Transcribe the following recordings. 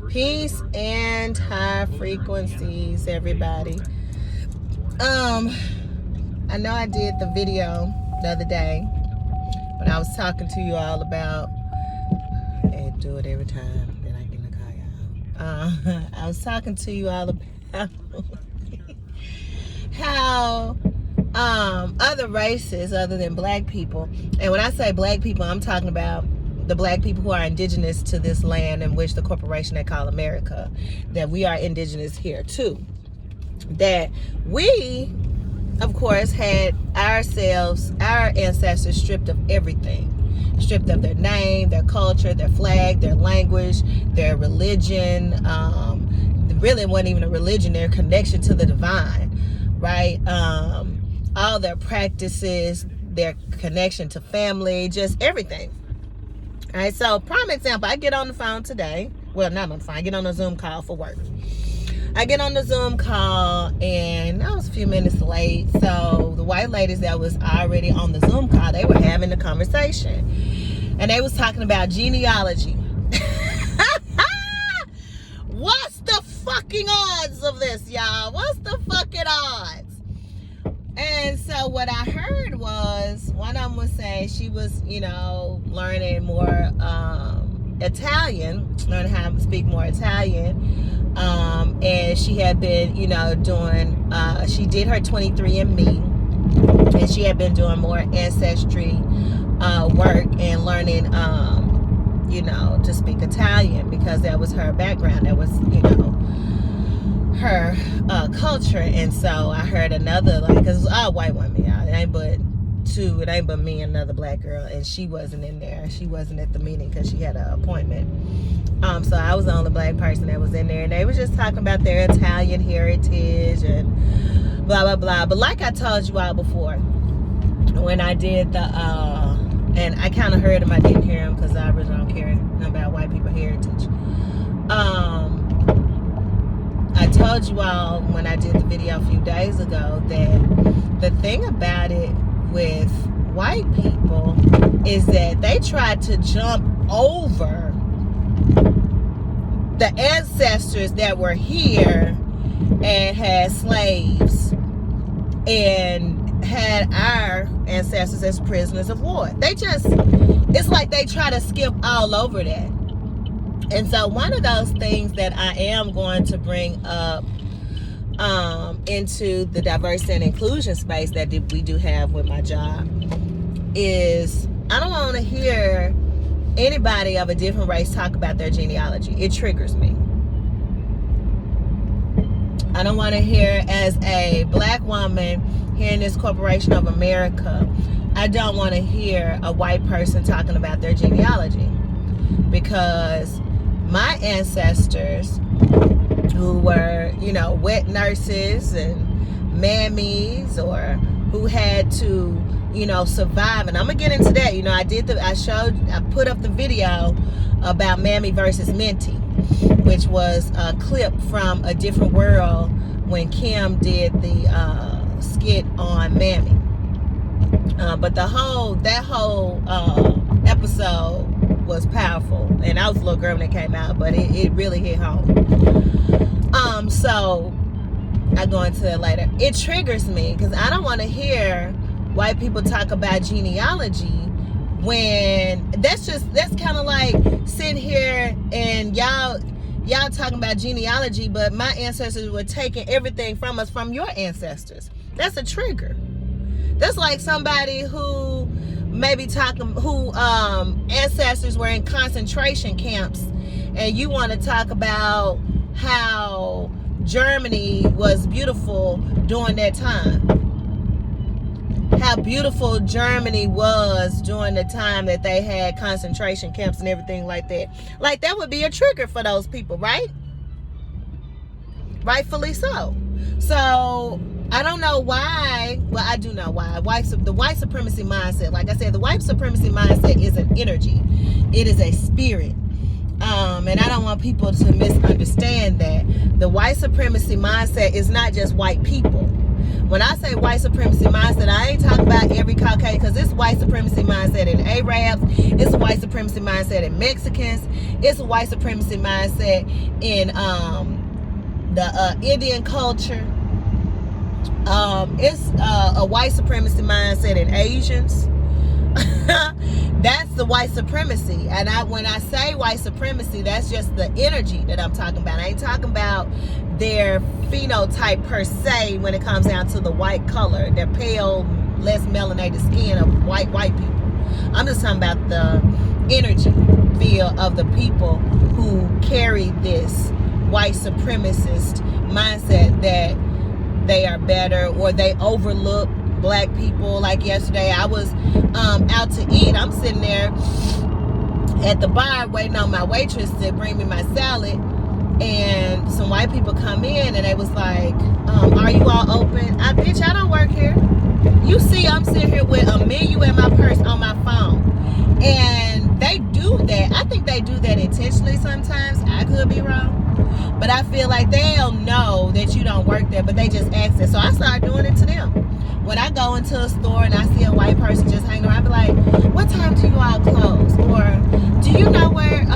Peace and high frequencies, everybody. I know I did the video the other day when I was talking to you all about, I do it every time that I get in the car, y'all. I was talking to you all about how other races other than black people, and when I say black people, I'm talking about the black people who are indigenous to this land in which the corporation they call America, that we are indigenous here too. That we, of course, had our ancestors stripped of everything. Stripped of their name, their culture, their flag, their language, their religion. Really wasn't even a religion, their connection to the divine, right? All their practices, their connection to family, just everything. All right, so prime example, I get on the phone today. Well, not on the phone, I get on a Zoom call for work. I get on the Zoom call and I was a few minutes late. So the white ladies that was already on the Zoom call, they were having a conversation. And they was talking about genealogy. What's the fucking odds of this, y'all? What's the fucking odds? And so what I heard was, one of them was saying she was, learning more Italian, learning how to speak more Italian. And she had been, doing, she did her 23andMe, and she had been doing more ancestry work and learning, to speak Italian, because that was her background. That was, her culture. And so I heard another, because it's all white women, y'all. It ain't but me and another black girl, and she wasn't in there. She wasn't at the meeting because she had an appointment. So I was the only black person that was in there, and they was just talking about their Italian heritage and blah blah blah. But like I told you all before, when I did the and I kind of heard him, I didn't hear him because I really don't care about white people heritage. I told you all when I did the video a few days ago that the thing about it with white people is that they try to jump over the ancestors that were here and had slaves and had our ancestors as prisoners of war. It's like they try to skip all over that. And so one of those things that I am going to bring up into the diversity and inclusion space that we do have with my job is I don't want to hear anybody of a different race talk about their genealogy. It triggers me. I don't want to hear, as a black woman here in this corporation of America, I don't want to hear a white person talking about their genealogy, because my ancestors, who were, wet nurses and mammies, or who had to, survive. And I'm gonna get into that. I put up the video about Mammy versus Minty, which was a clip from A Different World when Kim did the skit on Mammy. But that whole episode was powerful, and I was a little girl when it came out, but it really hit home. So I'll go into that later. It triggers me because I don't want to hear white people talk about genealogy when that's kind of like sitting here and y'all talking about genealogy, but my ancestors were taking everything from us from your ancestors. That's a trigger. That's like somebody who maybe ancestors were in concentration camps, and you want to talk about how Germany was beautiful during that time. How beautiful Germany was during the time that they had concentration camps and everything like that. Like, that would be a trigger for those people, right? Rightfully so. So I don't know why. Well, I do know why. The white supremacy mindset, like I said, the white supremacy mindset is an energy. It is a spirit. And I don't want people to misunderstand that. The white supremacy mindset is not just white people. When I say white supremacy mindset, I ain't talking about every Caucasian, because it's white supremacy mindset in Arabs, it's a white supremacy mindset in Mexicans, it's a white supremacy mindset in the Indian culture. It's a white supremacy mindset in Asians. That's the white supremacy. And when I say white supremacy, that's just the energy that I'm talking about. I ain't talking about their phenotype per se when it comes down to the white color, their pale, less melanated skin of white people. I'm just talking about the energy feel of the people who carry this white supremacist mindset that they are better, or they overlook black people. Like yesterday, I was out to eat. I'm sitting there at the bar waiting on my waitress to bring me my salad, and some white people come in and they was like, are you all open? Bitch, I don't work here. You see, I'm sitting here with a menu in my purse on my phone. And they do that. I think they do that intentionally sometimes. I could be wrong. But I feel like they'll know that you don't work there, but they just ask it. So I started doing it to them. When I go into a store and I see a white person just hanging around, I be like, what time do you all close? Or do you know where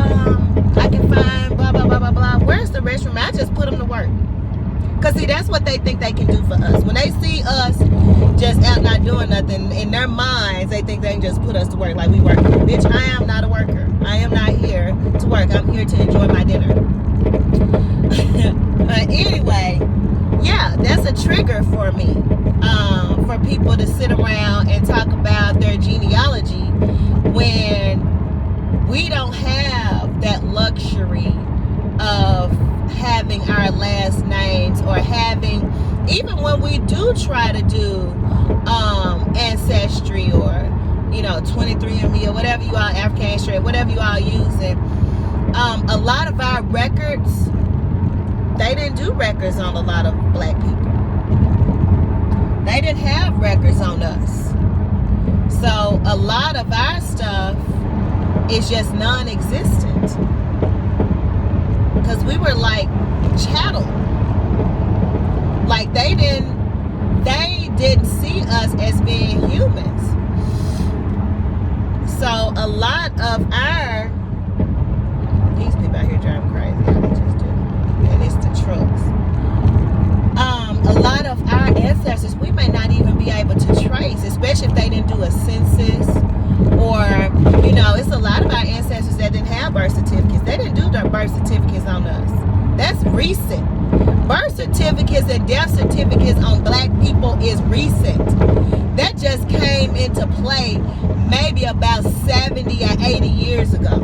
I can find blah, blah, blah, blah, blah? Where's the restroom? I just put them to work. Because, see, that's what they think they can do for us. When they see us just out not doing nothing, in their minds, they think they can just put us to work like we work. Bitch, I am not a worker. I am not here to work. I'm here to enjoy my dinner. But anyway, yeah, that's a trigger for me. For people to sit around and talk about their genealogy when we don't have that luxury of having our last names, or having, even when we do try to do ancestry, or 23andMe, or whatever you all, African Ancestry, whatever you all using, a lot of our records, they didn't do records on a lot of black people. They didn't have records on us. So a lot of our stuff is just non-existent, because we were like chattel. Like they didn't see us as being humans. So a lot of these people out here driving crazy, they just do. And it's the trucks. A lot of our ancestors, we may not even be able to trace, especially if they didn't do a census, or it's a lot of our ancestors that didn't have birth certificates. They didn't do their birth certificates on us. That's recent. Birth certificates and death certificates on black people is recent. That just came into play maybe about 70 or 80 years ago.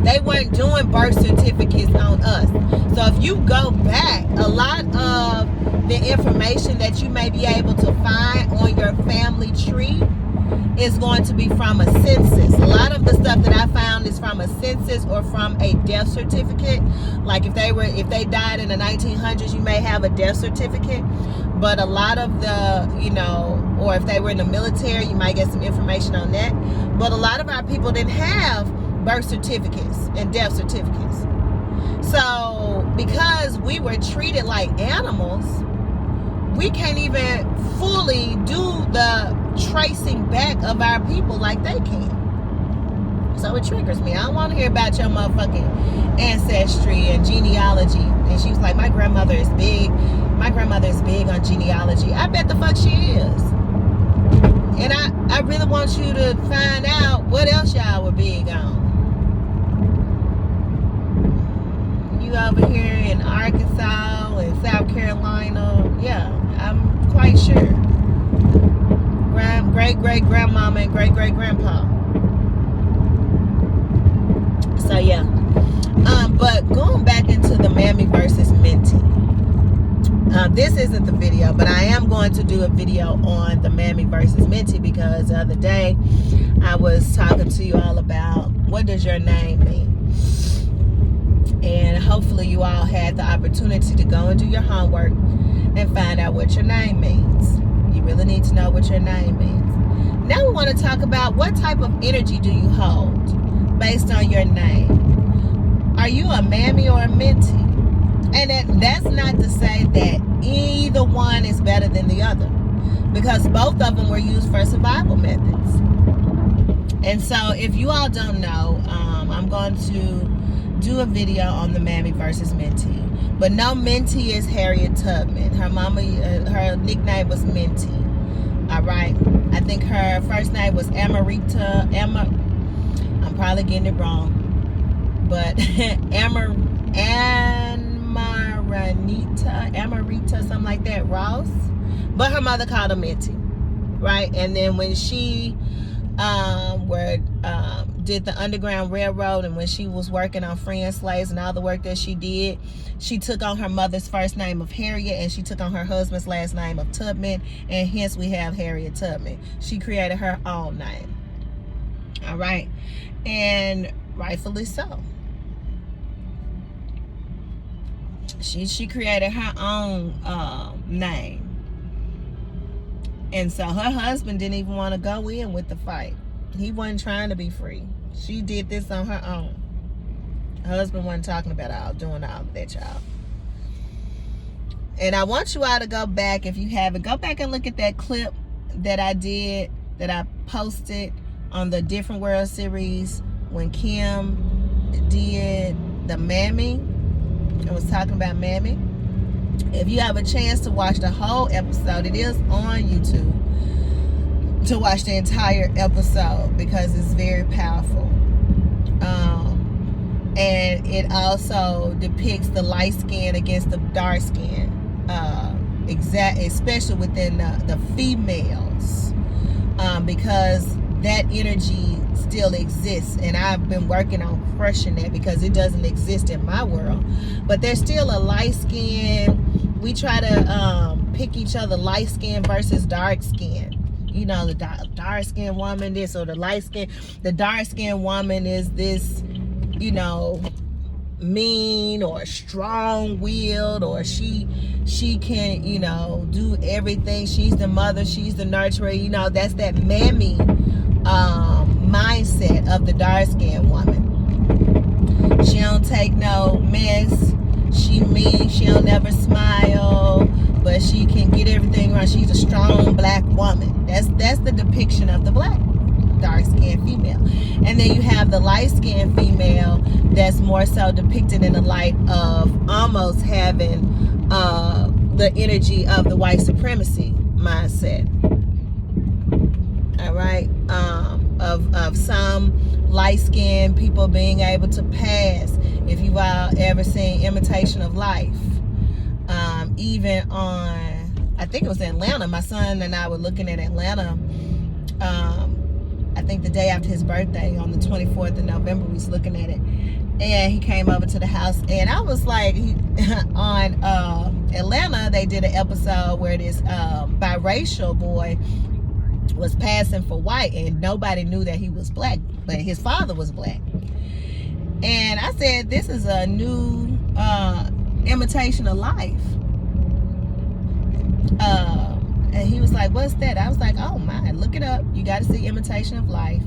They weren't doing birth certificates on us. So if you go back, a lot of the information that you may be able to find on your family tree is going to be from a census. A lot of the stuff that I found is from a census or from a death certificate. Like if they died in the 1900s, you may have a death certificate. But a lot of the, or if they were in the military, you might get some information on that. But a lot of our people didn't have birth certificates and death certificates. So because we were treated like animals, we can't even fully do the tracing back of our people like they can. So it triggers me. I don't want to hear about your motherfucking ancestry and genealogy. And she was like, my grandmother is big on genealogy. I bet the fuck she is. And I really want you to find out what else y'all were big on. You over here in Arkansas and South Carolina, yeah, I'm quite sure. Great-great-grandmama and great-great-grandpa. So yeah. But going back into the Mammy versus Minty. This isn't the video, but I am going to do a video on the Mammy versus Minty, because the other day I was talking to you all about what does your name mean. And hopefully you all had the opportunity to go and do your homework and find out what your name means. You really need to know what your name means. Now we want to talk about what type of energy do you hold based on your name. Are you a Mammy or a Minty? And that's not to say that either one is better than the other, because both of them were used for survival methods. And so if you all don't know, I'm going to do a video on the Mammy versus Minty. But no, Minty is Harriet Tubman. Her mama, her nickname was Minty. All right. I think her first name was Amarita. I'm probably getting it wrong. But Amarita, something like that, Ross. But her mother called her Minty. Right. And then when she did the Underground Railroad, and when she was working on freeing slaves and all the work that she did, she took on her mother's first name of Harriet, and she took on her husband's last name of Tubman, and hence we have Harriet Tubman. She created her own name. All right. And rightfully so. She created her own name. And so her husband didn't even want to go in with the fight. He wasn't trying to be free. She did this on her own. Her husband wasn't talking about doing all of that, y'all. And I want you all to go back, if you haven't, go back and look at that clip that I did, that I posted on the Different World series when Kim did the Mammy and was talking about Mammy. If you have a chance to watch the whole episode, it is on YouTube, to watch the entire episode, because it's very powerful. And it also depicts the light skin against the dark skin, especially within the females, because that energy still exists, and I've been working on crushing that, because it doesn't exist in my world. But there's still a light skin. We try to pick each other, light skin versus dark skin. You know, the dark skin woman this, or the light skin. The dark skin woman is this, you know, mean or strong-willed, or she can, you know, do everything. She's the mother, she's the nurturer. You know, that's that Mammy mindset of the dark-skinned woman. She don't take no mess. She mean, she don't never smile, but she can get everything right. She's a strong black woman. That's the depiction of the black dark-skinned female. And then you have the light-skinned female that's more so depicted in the light of almost having the energy of the white supremacy mindset. All right. Of some light-skinned people being able to pass. If you've all ever seen Imitation of Life, even on, I think it was Atlanta, my son and I were looking at Atlanta, I think the day after his birthday, on the 24th of November, we was looking at it, and he came over to the house, and I was like, on Atlanta, they did an episode where this biracial boy was passing for white, and nobody knew that he was black, but his father was black. And I said, this is a new imitation of life. And he was like, what's that? I was like, oh my, look it up. You got to see Imitation of Life.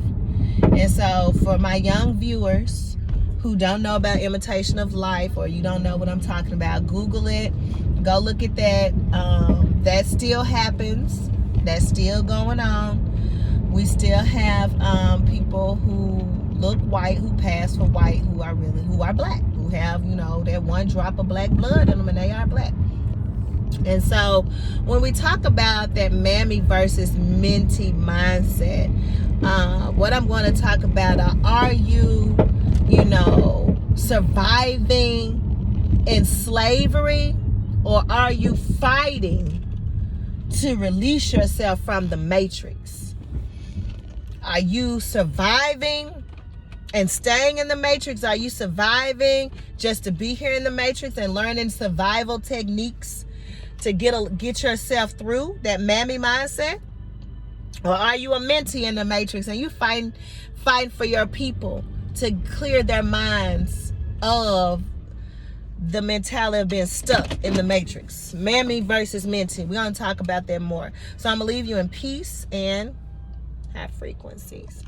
And so for my young viewers who don't know about Imitation of Life, or you don't know what I'm talking about, Google it. Go look at that. That still happens. That's still going on. We still have people who look white, who pass for white, who are black, who have, you know, that one drop of black blood in them, and they are black. And so when we talk about that Mammy versus Minty mindset, what I'm going to talk about are you, you know, surviving in slavery, or are you fighting to release yourself from the matrix? Are you surviving and staying in the matrix? Are you surviving just to be here in the matrix and learning survival techniques to get yourself through that Mammy mindset? Or are you a Minty in the matrix, and you fighting for your people to clear their minds of the mentality of being stuck in the matrix? Mammy versus Minty. We're going to talk about that more. So I'm going to leave you in peace and high frequencies.